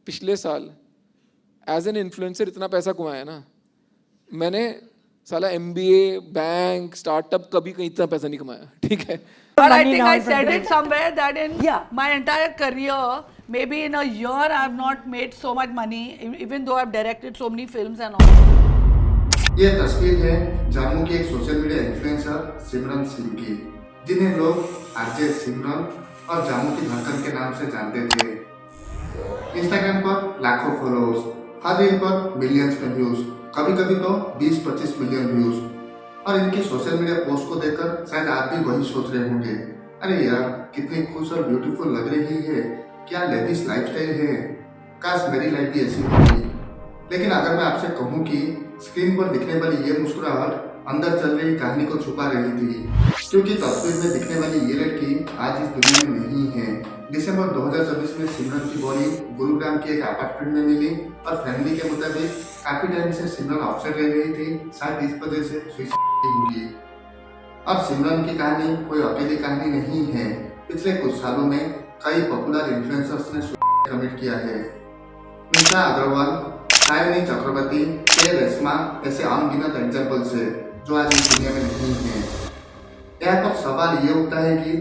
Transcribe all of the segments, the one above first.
पिछले साल as an influencer इतना पैसा कमाया ना, मैंने साला MBA, बैंक, स्टार्टअप कभी कहीं इतना पैसा नहीं कमाया, ठीक है। But I Money think now I in said front of it you. somewhere that in Yeah. my entire career, maybe in a year, I have not made so much money, even though I've directed so many films and all. ये तस्वीर है जम्मू की एक social media influencer सिमरन सिंह की, जिन्हें लोग RJ सिमरन और जम्मू की धड़कन के नाम से जानते थे। इंस्टाग्राम पर लाखों फॉलोअर्स, हर रील पर मिलियंस में व्यूज, कभी कभी तो 20-25 मिलियन व्यूज। और इनकी सोशल मीडिया पोस्ट को देखकर शायद आप भी वही सोच रहे होंगे, अरे यार कितनी खुश और ब्यूटीफुल लग रही है, क्या लेविश लाइफस्टाइल है, काश मेरी लाइफ भी ऐसी होती। लेकिन अगर मैं आपसे कहूँ कि स्क्रीन पर दिखने वाली ये मुस्कुराहट अंदर चल रही कहानी को छुपा रही थी, क्योंकि तस्वीर में दिखने वाली ये लड़की आज इस दुनिया में नहीं है। दिसंबर 2024 में सिमरन की बॉडी गुरुग्राम के एक अपार्टमेंट में मिली और फैमिली के मुताबिक काफी टाइम से सिमरन ऑफसेट रह रही थी, शायद इस वजह से सुसाइड हुई। और सिमरन की कहानी कोई अकेली कहानी नहीं है, पिछले कुछ सालों में कई पॉपुलर इन्फ्लुएंसर्स ने सुसाइड कमिट किया है। निशा अग्रवाल, सायनी चक्रवर्ती, के रेशमा ऐसे अनगिनत एग्जाम्पल्स है जो आज इस दुनिया में नहीं है। यहाँ पर सवाल ये उठता है कि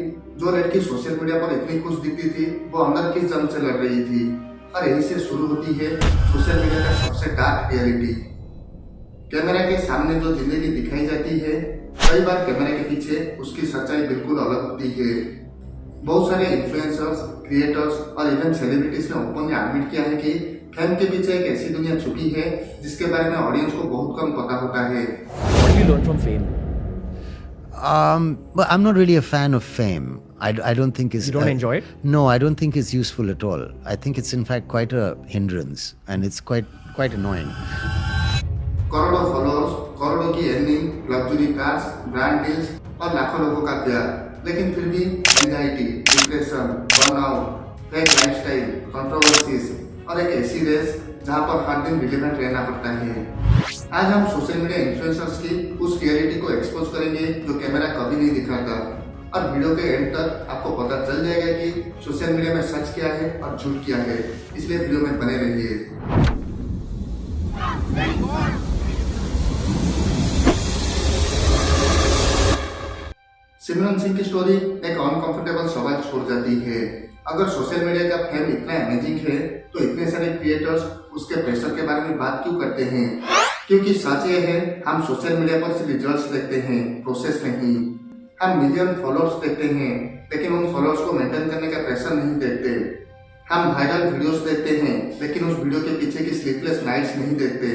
जो लड़की सोशल मीडिया पर इतनी खुश दिखती थी, वो अंदर किस जंग से लड़ रही थी। और यही से शुरू होती है सोशल मीडिया का सबसे डार्क रियलिटी। कैमरा के सामने जो जिंदगी दिखाई जाती है, कई बार कैमरा के पीछे उसकी सच्चाई बिल्कुल अलग होती है। बहुत सारे इन्फ्लुएंसर्स, क्रिएटर्स और इवन सेलिब्रिटीज ने ओपनली एडमिट किया है कि फेम के पीछे एक ऐसी दुनिया छुपी है जिसके बारे में ऑडियंस को बहुत कम पता होता है। What do you learn from fame? But I'm not really a fan of fame. I don't think it's... You don't enjoy it? No, I don't think it's useful at all. I think it's in fact quite a hindrance and it's quite annoying. करोड़ों followers, करोड़ों की earning, luxury cars, brand deals और लाखों लोगों का प्यार, लेकिन फिर भी anxiety, depression, burnout, fake lifestyle, controversies और एक ऐसी रेस जहां पर हर दिन रिलेवेंट रहना पड़ता है। आज हम सोशल मीडिया इन्फ्लुएंसर्स की उस रियलिटी को एक्सपोज करेंगे जो कैमरा कभी नहीं दिखाता, और वीडियो के एंड तक आपको पता चल जाएगा कि सोशल मीडिया में सच क्या है और झूठ क्या है। इसलिए वीडियो में बने रहिए। सिमरन सिंह की स्टोरी एक अनकंफर्टेबल सवाल छोड़ जाती है। अगर सोशल मीडिया का फेम इतना अमेजिंग है तो इतने सारे क्रिएटर्स उसके प्रेशर के बारे में बात क्यों करते हैं? क्योंकि सच ये है, हम सोशल मीडिया पर सिर्फ रिजल्ट्स देखते हैं, प्रोसेस नहीं। हम मिलियन फॉलोअर्स देखते हैं, लेकिन उन फॉलोअर्स को मेंटेन करने का प्रेशर नहीं देखते। हम वायरल वीडियोस देखते हैं, लेकिन उस वीडियो के पीछे की स्लीपलेस नाइट्स नहीं देखते।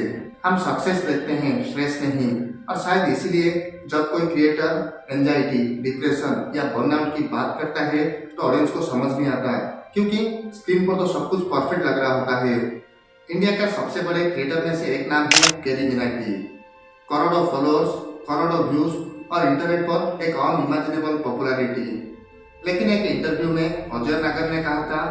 हम सक्सेस देखते हैं, स्ट्रेस नहीं। और शायद इसीलिए जब कोई क्रिएटर एंजाइटी, डिप्रेशन या बर्नआउट की बात करता है तो ऑडियंस को समझ नहीं आता, क्योंकि स्क्रीन पर तो सब कुछ परफेक्ट लग रहा होता है। इंडिया का सबसे बड़े क्रिएटर में से एक नाम है कैरी मिनाटी। करोड़ों फॉलोअर्स, करोड़ों व्यूज और इंटरनेट पर एक अनइमेजिनेबल पॉपुलैरिटी। लेकिन एक इंटरव्यू में अजय नागर ने कहा था,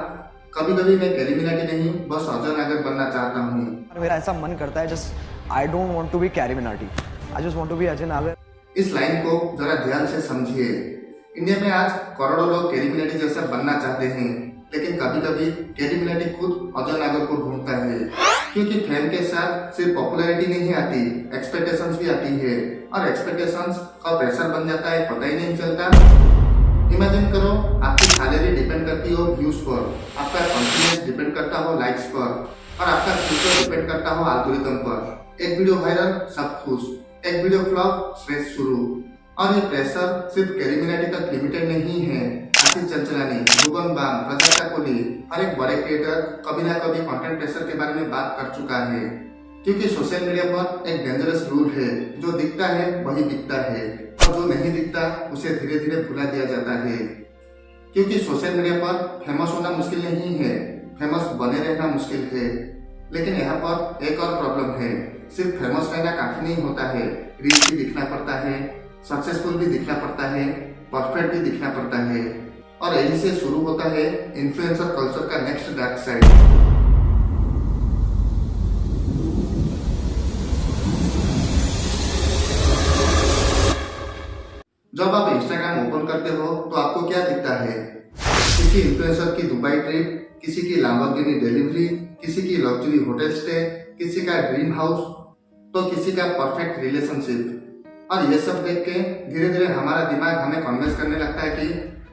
कभी कभी मैं कैरी मिनाटी नहीं, बस अजय नागर बनना चाहता हूँ। मेरा ऐसा मन करता है, just I don't want to be Carry Minati, I just want to be Ajay Nagar. इस लाइन को जरा ध्यान से समझिए। इंडिया में आज करोड़ों लोग कैरी मिनाटी जैसा बनना चाहते हैं, लेकिन कभी कभी कैरी मिनाटी खुद अजय नागर को ढूंढता है, क्योंकि फेम के साथ सिर्फ पॉपुलैरिटी नहीं आती, एक्सपेक्टेशंस भी आती है, और एक्सपेक्टेशंस का प्रेशर बन जाता है, पता ही नहीं चलता। इमेजिन करो, आपकी सैलरी डिपेंड करती हो व्यूज पर, आपका कॉन्फिडेंस डिपेंड करता हो लाइक्स पर, और आपका फ्यूचर डिपेंड करता हो एल्गोरिथम पर। एक वीडियो वायरल, सब खुश, एक वीडियो फ्लॉप, स्ट्रेस शुरू। और ये प्रेशर सिर्फ कैरी मिनाटी तक लिमिटेड नहीं है। आशीष चंचलानी, भुवन बाम, प्रजाता कोहली, हर एक बड़े क्रिएटर कभी ना कभी कंटेंट प्रेशर के बारे में बात कर चुका है, क्योंकि सोशल मीडिया पर एक डेंजरस रूल है, जो दिखता है वही बिकता है, और जो नहीं दिखता उसे धीरे धीरे भुला दिया जाता है। क्योंकि सोशल मीडिया पर फेमस होना मुश्किल नहीं है, फेमस बने रहना मुश्किल है। लेकिन यहाँ पर एक और प्रॉब्लम है, सिर्फ फेमस रहना काफी नहीं होता है, रीच भी दिखना पड़ता है, सक्सेसफुल भी दिखना पड़ता है, परफेक्ट भी दिखना पड़ता है। और यही से शुरू होता है इन्फ्लुएंसर कल्चर का नेक्स्ट डार्क साइड। जब आप इंस्टाग्राम ओपन करते हो तो आपको क्या दिखता है? किसी इन्फ्लुएंसर की दुबई ट्रिप, किसी की लैम्बोर्गिनी डिलीवरी, किसी लग्जरी होटल स्टे, किसी का ड्रीम हाउस, तो किसी का परफेक्ट रिलेशनशिप। और ये सब देख के धीरे धीरे हमारा दिमाग हमें कन्विंस करने लगता है कि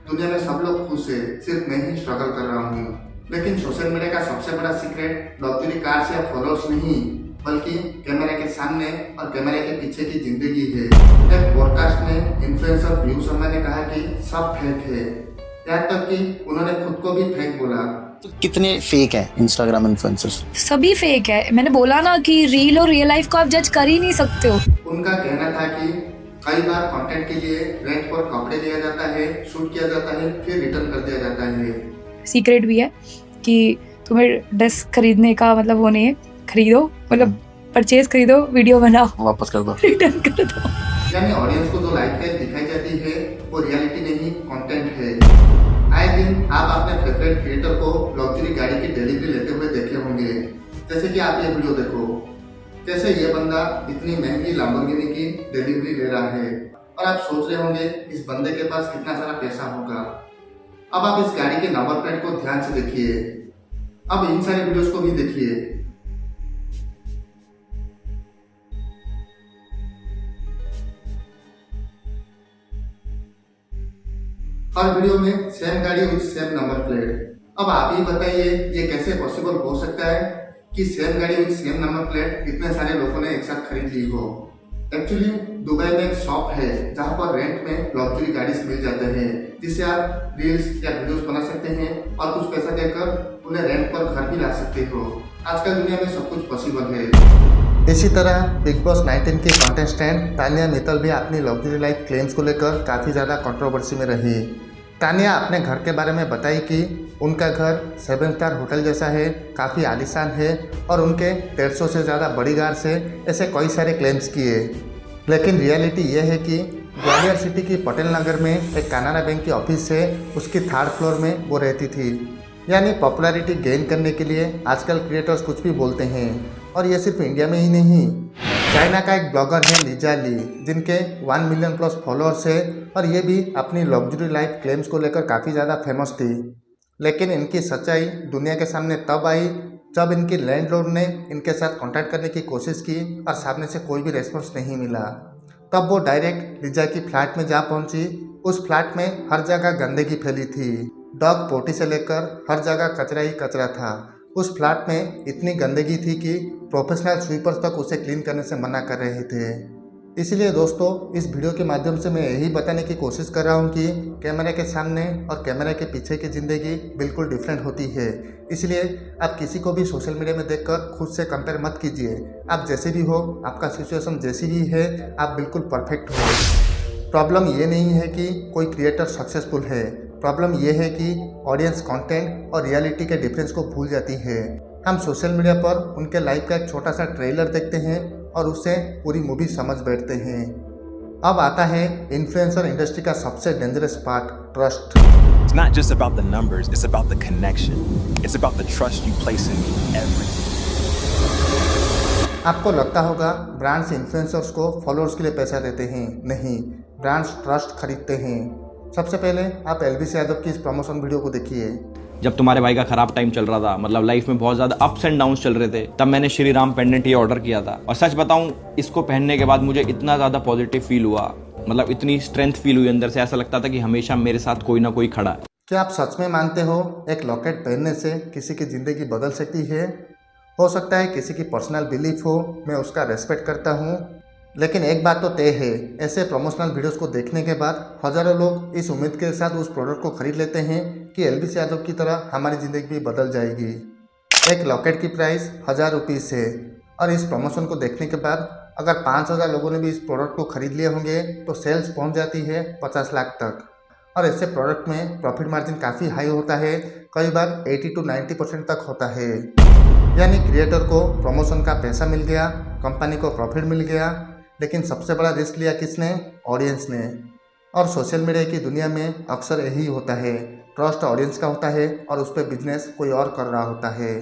दुनिया में सब लोग खुश है, सिर्फ मैं ही स्ट्रगल कर रहा हूँ। लेकिन सोशल मीडिया का सबसे बड़ा सीक्रेट लग्जरी कार्स या फॉलोअर्स नहीं, बल्कि कैमरे के सामने और कैमरे के पीछे की जिंदगी है। एक पॉडकास्ट में इन्फ्लुएंसर पीयूष शर्मा ने कहा कि सब फेक है, यहाँ तक कि उन्होंने खुद को भी फेक बोला। तो कितने फेक है इंस्टाग्राम इन्फ्लुएंसर्स? सभी फेक है। मैंने बोला ना कि रील और रियल लाइफ को आप जज कर ही नहीं सकते हो। उनका कहना था कि कई बार कंटेंट के लिए रेंट पर कपड़े लिया जाता है, शूट किया जाता है, फिर रिटर्न कर दिया जाता है। सीक्रेट भी है कि तुम्हें ड्रेस खरीदने का मतलब वो नहीं है, खरीदो मतलब परचेज करो, वीडियो बनाओ, वापस कर दो, रिटर्न कर दो। यानी ऑडियंस को जो लाइफस्टाइल दिखाई जाती है वो रियलिटी नहीं, कंटेंट है। आए दिन आप अपने फेवरेट क्रिएटर को लग्जरी गाड़ी की डिलीवरी लेते हुए देखे होंगे। जैसे कि आप ये वीडियो देखो, कैसे ये बंदा इतनी महंगी लैम्बोर्गिनी की डिलीवरी ले रहा है और आप सोच रहे होंगे इस बंदे के पास कितना सारा पैसा होगा। अब आप इस गाड़ी के नंबर प्लेट को ध्यान से देखिए, अब इन सारे वीडियोस को भी देखिए। हर वीडियो में सेम गाड़ी विद सेम नंबर प्लेट। अब आप ही बताइए ये कैसे पॉसिबल हो सकता है कि सेम गाड़ी विद सेम नंबर प्लेट इतने सारे लोगों ने एक साथ खरीद ली हो। एक्चुअली दुबई में एक शॉप है जहाँ पर रेंट में लग्जरी गाड़ी मिल जाते हैं, जिससे आप रील्स या वीडियोस बना सकते हैं और कुछ पैसा देकर उन्हें रेंट पर घर भी ला सकते हो। आजकल दुनिया में सब कुछ पॉसिबल है। इसी तरह बिग बॉस 19 की कंटेस्टेंट तानिया मित्तल भी अपनी लग्जरी लाइफ क्लेम्स को लेकर काफ़ी ज़्यादा कंट्रोवर्सी में रही। तानिया अपने घर के बारे में बताई कि उनका घर 7 स्टार होटल जैसा है, काफ़ी आलीशान है और उनके 150 से ज़्यादा बॉडीगार्ड से ऐसे कई सारे क्लेम्स किए। लेकिन रियलिटी यह है कि ग्वालियर सिटी की पटेल नगर में एक कनारा बैंक की ऑफिस है, उसकी 3rd फ्लोर में वो रहती थी। यानी पॉपुलैरिटी गेन करने के लिए आजकल क्रिएटर्स कुछ भी बोलते हैं, और ये सिर्फ इंडिया में ही नहीं। चाइना का एक ब्लॉगर है लिजा ली, जिनके 1 मिलियन प्लस फॉलोअर्स है और ये भी अपनी लग्जरी लाइफ क्लेम्स को लेकर काफ़ी ज़्यादा फेमस थी। लेकिन इनकी सच्चाई दुनिया के सामने तब आई जब इनकी लैंडलॉर्ड ने इनके साथ कांटेक्ट करने की कोशिश की और सामने से कोई भी रेस्पॉन्स नहीं मिला। तब वो डायरेक्ट लिजा की फ्लैट में जा पहुंची। उस फ्लैट में हर जगह गंदगी फैली थी, डॉग पोटी से लेकर हर जगह कचरा ही कचरा था। उस फ्लैट में इतनी गंदगी थी कि प्रोफेशनल स्वीपर्स तक उसे क्लीन करने से मना कर रहे थे। इसलिए दोस्तों, इस वीडियो के माध्यम से मैं यही बताने की कोशिश कर रहा हूँ कि कैमरे के सामने और कैमरे के पीछे की ज़िंदगी बिल्कुल डिफरेंट होती है। इसलिए आप किसी को भी सोशल मीडिया में देखकर खुद से कंपेयर मत कीजिए। आप जैसे भी हो, आपका सिचुएशन जैसी भी है, आप बिल्कुल परफेक्ट हो। प्रॉब्लम ये नहीं है कि कोई क्रिएटर सक्सेसफुल है, प्रॉब्लम यह है कि ऑडियंस कंटेंट और रियलिटी के डिफरेंस को भूल जाती है। हम सोशल मीडिया पर उनके लाइफ का एक छोटा सा ट्रेलर देखते हैं और उससे पूरी मूवी समझ बैठते हैं। अब आता है इन्फ्लुएंसर इंडस्ट्री का सबसे dangerous part, trust. It's not just about the numbers, it's about the connection. It's about the trust you place in everything. आपको लगता होगा ब्रांड्स इन्फ्लुएंसर्स को फॉलोअर्स के लिए पैसा देते हैं। नहीं, ब्रांड्स ट्रस्ट खरीदते हैं। सबसे पहले आप एलबीसी यादव की इस प्रमोशन वीडियो को देखिए। जब तुम्हारे भाई का खराब टाइम चल रहा था, मतलब लाइफ में बहुत ज़्यादा अप्स एंड डाउन्स चल रहे थे, तब मैंने श्री राम पेंडेंट ये ऑर्डर किया था। और सच बताऊं, इसको पहनने के बाद मुझे इतना ज़्यादा पॉजिटिव फील हुआ, मतलब इतनी स्ट्रेंथ फील हुई अंदर से। ऐसा लगता था कि हमेशा मेरे साथ कोई ना कोई खड़ा है। क्या आप सच में मानते हो एक लॉकेट पहनने से किसी की ज़िंदगी बदल सकती है? हो सकता है किसी की पर्सनल बिलीफ हो, मैं उसका रेस्पेक्ट करता हूँ। लेकिन एक बात तो तय है, ऐसे प्रमोशनल वीडियोस को देखने के बाद हज़ारों लोग इस उम्मीद के साथ उस प्रोडक्ट को खरीद लेते हैं कि एलबीसी यादव की तरह हमारी ज़िंदगी भी बदल जाएगी। एक लॉकेट की प्राइस 1000 रुपीज़ है और इस प्रमोशन को देखने के बाद अगर 5000 लोगों ने भी इस प्रोडक्ट को खरीद लिए होंगे तो सेल्स पहुंच जाती है 50 लाख तक। और ऐसे प्रोडक्ट में प्रॉफिट मार्जिन काफ़ी हाई होता है, कई बार 80 to 90% तक होता है। यानी क्रिएटर को प्रमोशन का पैसा मिल गया, कंपनी को प्रॉफिट मिल गया, लेकिन सबसे बड़ा रिस्क लिया किसने? ऑडियंस ने। और सोशल मीडिया की दुनिया में अक्सर यही होता है, ट्रस्ट ऑडियंस का होता है और उस पर बिजनेस कोई और कर रहा होता है।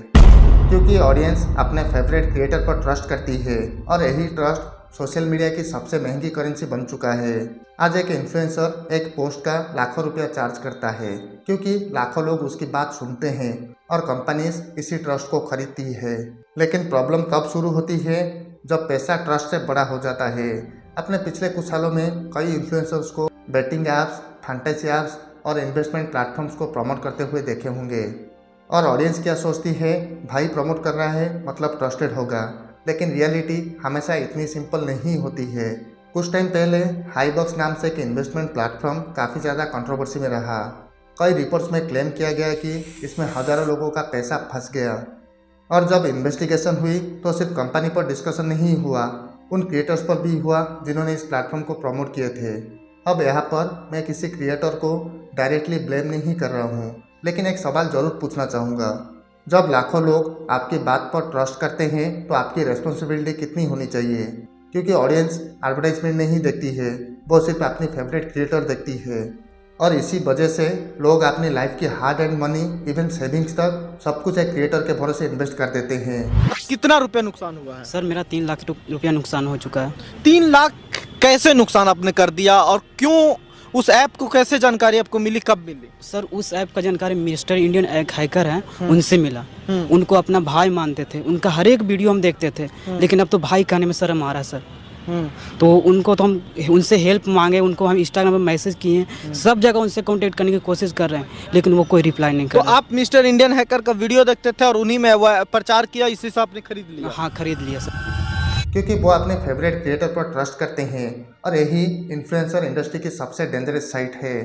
क्योंकि ऑडियंस अपने फेवरेट क्रिएटर पर ट्रस्ट करती है और यही ट्रस्ट सोशल मीडिया की सबसे महंगी करेंसी बन चुका है। आज एक इन्फ्लुएंसर एक पोस्ट का लाखों रुपया चार्ज करता है क्योंकि लाखों लोग उसकी बात सुनते हैं और कंपनीज इसी ट्रस्ट को खरीदती है। लेकिन प्रॉब्लम तब शुरू होती है जब पैसा ट्रस्ट से बड़ा हो जाता है। अपने पिछले कुछ सालों में कई इन्फ्लुएंसर्स को बेटिंग ऐप्स, फैंटेसी ऐप्स और इन्वेस्टमेंट प्लेटफॉर्म्स को प्रमोट करते हुए देखे होंगे। और ऑडियंस क्या सोचती है, भाई प्रमोट कर रहा है मतलब ट्रस्टेड होगा। लेकिन रियलिटी हमेशा इतनी सिंपल नहीं होती है। कुछ टाइम पहले हाईबॉक्स नाम से एक इन्वेस्टमेंट प्लेटफॉर्म काफ़ी ज़्यादा कंट्रोवर्सी में रहा। कई रिपोर्ट्स में क्लेम किया गया कि इसमें हज़ारों लोगों का पैसा फंस गया। और जब इन्वेस्टिगेशन हुई तो सिर्फ कंपनी पर डिस्कशन नहीं हुआ, उन क्रिएटर्स पर भी हुआ जिन्होंने इस प्लेटफॉर्म को प्रमोट किए थे। अब यहाँ पर मैं किसी क्रिएटर को डायरेक्टली ब्लेम नहीं कर रहा हूँ, लेकिन एक सवाल ज़रूर पूछना चाहूँगा। जब लाखों लोग आपकी बात पर ट्रस्ट करते हैं तो आपकी रिस्पॉन्सिबिलिटी कितनी होनी चाहिए? क्योंकि ऑडियंस एडवर्टाइजमेंट नहीं देखती है, वो सिर्फ अपनी फेवरेट क्रिएटर देखती है। और इसी वजह से लोग अपनी लाइफ की hard and money, even savings तक सब कुछ एक क्रिएटर के भरोसे इन्वेस्ट कर देते हैं। कितना रुपया नुकसान हुआ है? सर मेरा 3 लाख रुपया नुकसान हो चुका है। 3 लाख कैसे नुकसान आपने कर दिया और क्यों? उस ऐप को कैसे जानकारी आपको मिली, कब मिली? सर उस ऐप का जानकारी मिस्टर इंडियन एक हैकर है उनसे मिला। उनको अपना भाई मानते थे, उनका हर एक वीडियो हम देखते थे, लेकिन अब तो भाई कहने में शर्म आ रहा है सर। तो उनको तो हम उनसे हेल्प मांगे, उनको हम इंस्टाग्राम पर मैसेज किए, सब जगह उनसे कांटेक्ट करने की कोशिश कर रहे हैं, लेकिन वो कोई रिप्लाई नहीं कर रहे। तो आप मिस्टर इंडियन हैकर का वीडियो देखते थे और उन्हीं में प्रचार किया, इसी से आपने खरीद लिया? हाँ खरीद लिया सर। क्योंकि वो अपने फेवरेट क्रिएटर पर ट्रस्ट करते हैं और यही इन्फ्लुएंसर इंडस्ट्री की सबसे डेंजरस साइट है।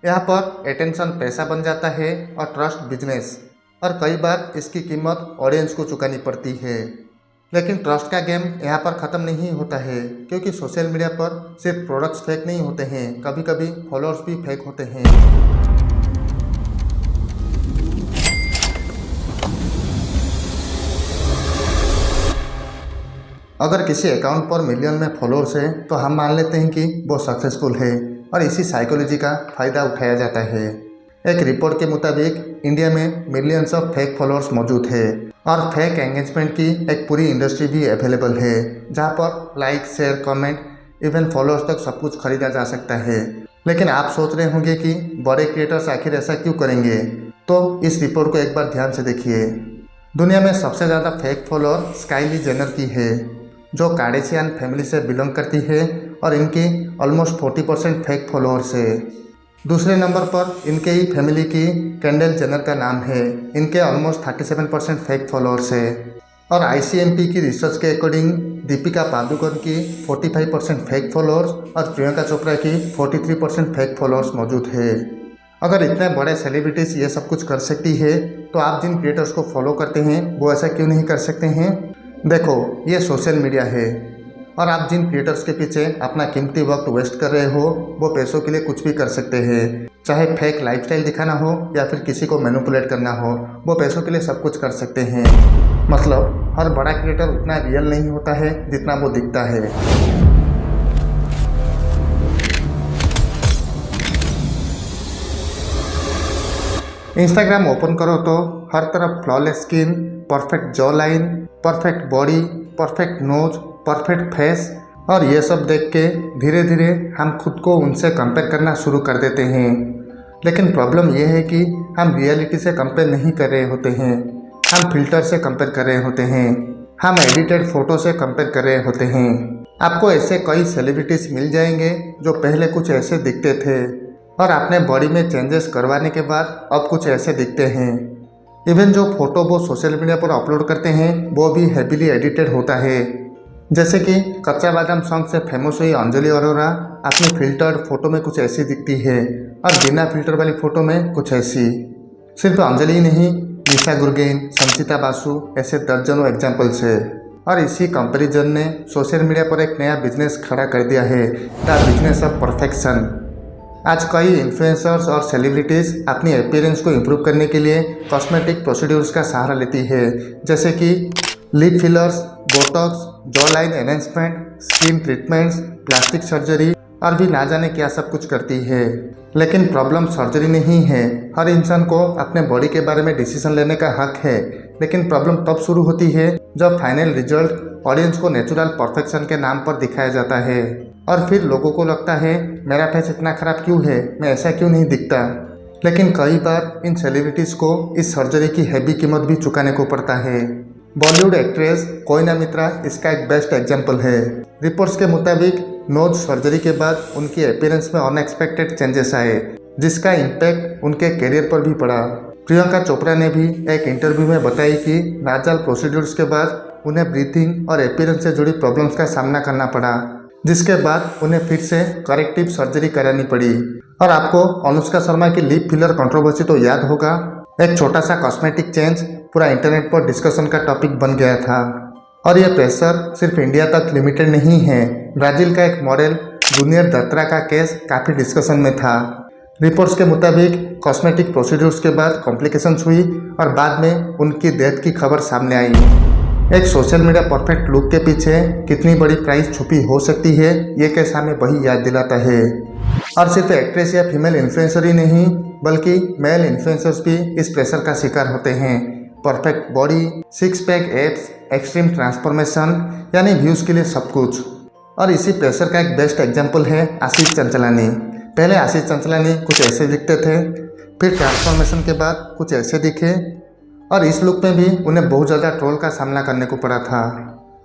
यहाँ पर अटेंशन पैसा बन जाता है और ट्रस्ट बिजनेस, और कई बार इसकी कीमत ऑडियंस को चुकानी पड़ती है। लेकिन ट्रस्ट का गेम यहाँ पर ख़त्म नहीं होता है, क्योंकि सोशल मीडिया पर सिर्फ प्रोडक्ट्स फेक नहीं होते हैं, कभी कभी फॉलोअर्स भी फेक होते हैं। अगर किसी अकाउंट पर मिलियन में फॉलोअर्स है तो हम मान लेते हैं कि वो सक्सेसफुल है और इसी साइकोलॉजी का फ़ायदा उठाया जाता है। एक रिपोर्ट के मुताबिक इंडिया में मिलियंस ऑफ फेक फॉलोअर्स मौजूद है और फेक एंगेजमेंट की एक पूरी इंडस्ट्री भी अवेलेबल है, जहां पर like, share, comment, even followers तक सब कुछ खरीदा जा सकता है। लेकिन आप सोच रहे होंगे कि बड़े क्रिएटर्स आखिर ऐसा क्यों करेंगे, तो इस रिपोर्ट को एक बार ध्यान से देखिए। दुनिया में सबसे ज़्यादा फेक फॉलोअर स्काइली जेनर की है, जो कार्डेशियन फैमिली से बिलोंग करती है और इनकी ऑलमोस्ट 40% फेक फॉलोअर्स है। दूसरे नंबर पर इनके ही फैमिली की केंडल जेनर का नाम है, इनके ऑलमोस्ट 37% फेक फॉलोअर्स है। और ICMP की रिसर्च के अकॉर्डिंग दीपिका पादुकोण की 45% फेक फॉलोअर्स और प्रियंका चोपड़ा की 43% फेक फॉलोअर्स मौजूद है। अगर इतने बड़े सेलिब्रिटीज़ ये सब कुछ कर सकती है तो आप जिन क्रिएटर्स को फॉलो करते हैं वो ऐसा क्यों नहीं कर सकते हैं? देखो, ये सोशल मीडिया है और आप जिन क्रिएटर्स के पीछे अपना कीमती वक्त वेस्ट कर रहे हो वो पैसों के लिए कुछ भी कर सकते हैं। चाहे फेक लाइफस्टाइल दिखाना हो या फिर किसी को मैनिपुलेट करना हो, वो पैसों के लिए सब कुछ कर सकते हैं। मतलब हर बड़ा क्रिएटर उतना रियल नहीं होता है जितना वो दिखता है। इंस्टाग्राम ओपन करो तो हर तरफ flawless skin, perfect jawline, perfect body, perfect nose, perfect face, और ये सब देख के धीरे धीरे हम खुद को उनसे कंपेयर करना शुरू कर देते हैं। लेकिन प्रॉब्लम यह है कि हम रियलिटी से कंपेयर नहीं कर रहे होते हैं, हम फिल्टर से कंपेयर कर रहे होते हैं, हम एडिटेड फ़ोटो से कंपेयर कर रहे होते हैं। आपको ऐसे कई सेलिब्रिटीज़ मिल जाएंगे जो पहले कुछ ऐसे दिखते थे और अपने बॉडी में चेंजेस करवाने के बाद अब कुछ ऐसे दिखते हैं। इवन जो फोटो वो सोशल मीडिया पर अपलोड करते हैं वो भी हेवीली एडिटेड होता है। जैसे कि कच्चा बादाम सॉन्ग से फेमस हुई अंजलि अरोरा अपनी फिल्टर्ड फोटो में कुछ ऐसी दिखती है और बिना फिल्टर वाली फोटो में कुछ ऐसी। सिर्फ अंजलि ही नहीं, निशा गुरगेन, संचिता बासु ऐसे दर्जनों एग्जाम्पल्स है। और इसी कंपैरिजन ने सोशल मीडिया पर एक नया बिजनेस खड़ा कर दिया है, द बिजनेस ऑफ परफेक्शन। आज कई इन्फ्लुएंसर्स और सेलिब्रिटीज़ अपनी अपीयरेंस को इम्प्रूव करने के लिए कॉस्मेटिक प्रोसीड्यूर्स का सहारा लेती है, जैसे कि lip fillers, Botox, jaw line enhancement, skin treatments, plastic surgery और भी ना जाने क्या सब कुछ करती है। लेकिन प्रॉब्लम सर्जरी नहीं है। हर इंसान को अपने बॉडी के बारे में डिसीजन लेने का हक है, लेकिन प्रॉब्लम तब शुरू होती है जब फाइनल रिजल्ट ऑडियंस को नेचुरल परफेक्शन के नाम पर दिखाया जाता है और फिर लोगों को लगता है मेरा फेस इतना खराब क्यों है, मैं ऐसा क्यों नहीं दिखता। लेकिन कई बार इन सेलिब्रिटीज़ को इस सर्जरी की हैवी कीमत भी चुकाने को पड़ता है। बॉलीवुड एक्ट्रेस कोयना मित्रा इसका एक बेस्ट एग्जाम्पल है। रिपोर्ट्स के मुताबिक नोज सर्जरी के बाद उनकी अपीयरेंस में अनएक्सपेक्टेड चेंजेस आए, जिसका इम्पैक्ट उनके करियर पर भी पड़ा। प्रियंका चोपड़ा ने भी एक इंटरव्यू में बताई कि नाजल प्रोसीड्यूर्स के बाद उन्हें ब्रीथिंग और अपीयरेंस से जुड़ी प्रॉब्लम्स का सामना करना पड़ा, जिसके बाद उन्हें फिर से करेक्टिव सर्जरी करानी पड़ी। और आपको अनुष्का शर्मा की लिप फिलर कंट्रोवर्सी तो याद होगा। एक छोटा सा कॉस्मेटिक चेंज पूरा इंटरनेट पर डिस्कशन का टॉपिक बन गया था। और यह प्रेशर सिर्फ इंडिया तक लिमिटेड नहीं है। ब्राज़ील का एक मॉडल जूनियर दत्रा का केस काफ़ी डिस्कशन में था। रिपोर्ट्स के मुताबिक कॉस्मेटिक प्रोसीड्यूर्स के बाद कॉम्प्लिकेशंस हुई और बाद में उनकी डेथ की खबर सामने आई। एक सोशल मीडिया परफेक्ट लुक के पीछे कितनी बड़ी प्राइस छुपी हो सकती है, ये केस हमें वही याद दिलाता है। और सिर्फ एक्ट्रेस या फीमेल इन्फ्लुएंसर ही नहीं, बल्कि मेल इन्फ्लुएंसर्स भी इस प्रेशर का शिकार होते हैं। Perfect body, six pack abs, extreme transformation, यानी व्यूज़ के लिए सब कुछ। और इसी प्रेशर का एक बेस्ट एग्जाम्पल है आशीष चंचलानी। पहले आशीष चंचलानी कुछ ऐसे दिखते थे, फिर ट्रांसफॉर्मेशन के बाद कुछ ऐसे दिखे, और इस लुक में भी उन्हें बहुत ज़्यादा ट्रोल का सामना करने को पड़ा था।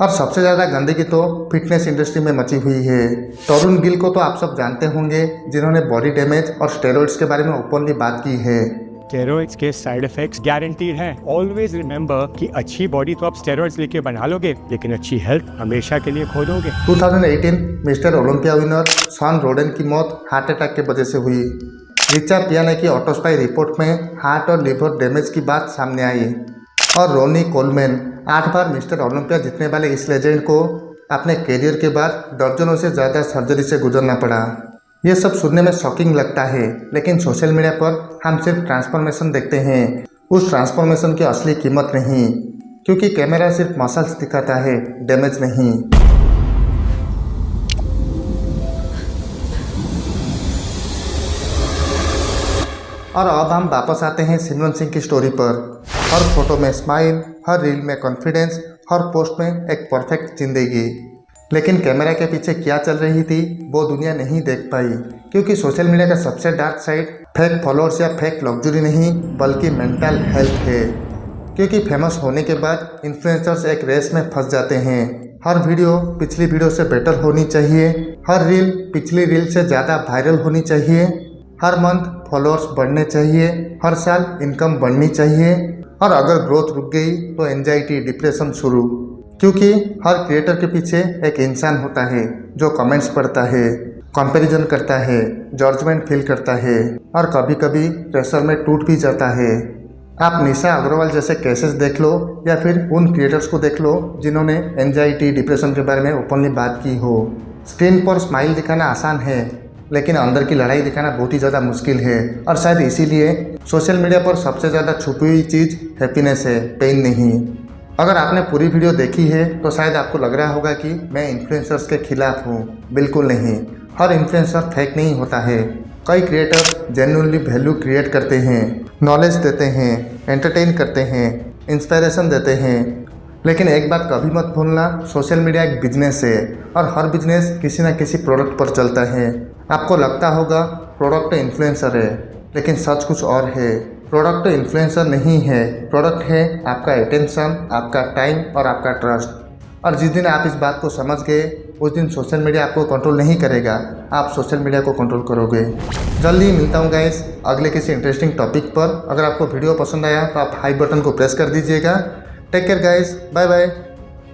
और सबसे ज़्यादा गंदगी तो फिटनेस इंडस्ट्री में मची हुई है। तरुण गिल को तो आप सब जानते होंगे, जिन्होंने बॉडी डैमेज और स्टेरॉइड्स के बारे में ओपनली बात की है। स्टेरॉइड्स के साइड इफेक्ट्स गारंटीड हैं। ऑलवेज रिमेंबर कि अच्छी बॉडी तो आप स्टेरॉइड्स लेके बना लोगे, लेकिन अच्छी हेल्थ हमेशा के लिए खो दोगे। 2018 मिस्टर ओलंपिया विनर शॉन रोडन की मौत हार्ट अटैक की वजह से हुई। रिचा पियाने की ऑटोस्पाई रिपोर्ट में हार्ट और लिवर डैमेज की बात सामने आई। और रोनी कोलमैन 8 बार मिस्टर ओलंपिया जीतने वाले इस लेजेंड को अपने करियर के बाद दर्जनों से ज़्यादा सर्जरी से गुजरना पड़ा। ये सब सुनने में शॉकिंग लगता है, लेकिन सोशल मीडिया पर हम सिर्फ ट्रांसफॉर्मेशन देखते हैं, उस ट्रांसफॉर्मेशन की असली कीमत नहीं, क्योंकि कैमरा सिर्फ मसल्स दिखाता है, डैमेज नहीं। और अब हम वापस आते हैं सिमरन सिंह की स्टोरी पर। हर फोटो में स्माइल, हर रील में कॉन्फिडेंस, हर पोस्ट में एक परफेक्ट जिंदगी। लेकिन कैमरा के पीछे क्या चल रही थी वो दुनिया नहीं देख पाई, क्योंकि सोशल मीडिया का सबसे डार्क साइड फेक फॉलोअर्स या फेक लग्जरी नहीं, बल्कि मेंटल हेल्थ है। क्योंकि फेमस होने के बाद इन्फ्लुएंसर्स एक रेस में फंस जाते हैं। हर वीडियो पिछली वीडियो से बेटर होनी चाहिए, हर रील पिछली रील से ज़्यादा वायरल होनी चाहिए, हर मंथ फॉलोअर्स बढ़ने चाहिए, हर साल इनकम बढ़नी चाहिए, और अगर ग्रोथ रुक गई तो एंजाइटी, डिप्रेशन शुरू। क्योंकि हर क्रिएटर के पीछे एक इंसान होता है जो कमेंट्स पढ़ता है, कंपैरिजन करता है, जजमेंट फील करता है, और कभी कभी प्रेशर में टूट भी जाता है। आप निशा अग्रवाल जैसे केसेस देख लो, या फिर उन क्रिएटर्स को देख लो जिन्होंने एंजाइटी, डिप्रेशन के बारे में ओपनली बात की हो। स्क्रीन पर स्माइल दिखाना आसान है, लेकिन अंदर की लड़ाई दिखाना बहुत ही ज़्यादा मुश्किल है। और शायद इसीलिए सोशल मीडिया पर सबसे ज़्यादा छुपी हुई चीज़ हैप्पीनेस है, पेन नहीं। अगर आपने पूरी वीडियो देखी है तो शायद आपको लग रहा होगा कि मैं इन्फ्लुएंसर्स के खिलाफ हूँ। बिल्कुल नहीं, हर इन्फ्लुएंसर फेक नहीं होता है। कई क्रिएटर जेन्युइनली वैल्यू क्रिएट करते हैं, नॉलेज देते हैं, एंटरटेन करते हैं, इंस्पिरेशन देते हैं। लेकिन एक बात कभी मत भूलना, सोशल मीडिया एक बिजनेस है, और हर बिजनेस किसी न किसी प्रोडक्ट पर चलता है। आपको लगता होगा प्रोडक्ट इन्फ्लुएंसर है, लेकिन सच कुछ और है। प्रोडक्ट इन्फ्लुएंसर नहीं है, प्रोडक्ट है आपका अटेंशन, आपका टाइम और आपका ट्रस्ट। और जिस दिन आप इस बात को समझ गए, उस दिन सोशल मीडिया आपको कंट्रोल नहीं करेगा, आप सोशल मीडिया को कंट्रोल करोगे। जल्दी मिलता हूँ गाइस अगले किसी इंटरेस्टिंग टॉपिक पर। अगर आपको वीडियो पसंद आया तो आप हाई बटन को प्रेस कर दीजिएगा। Take care guys, bye bye.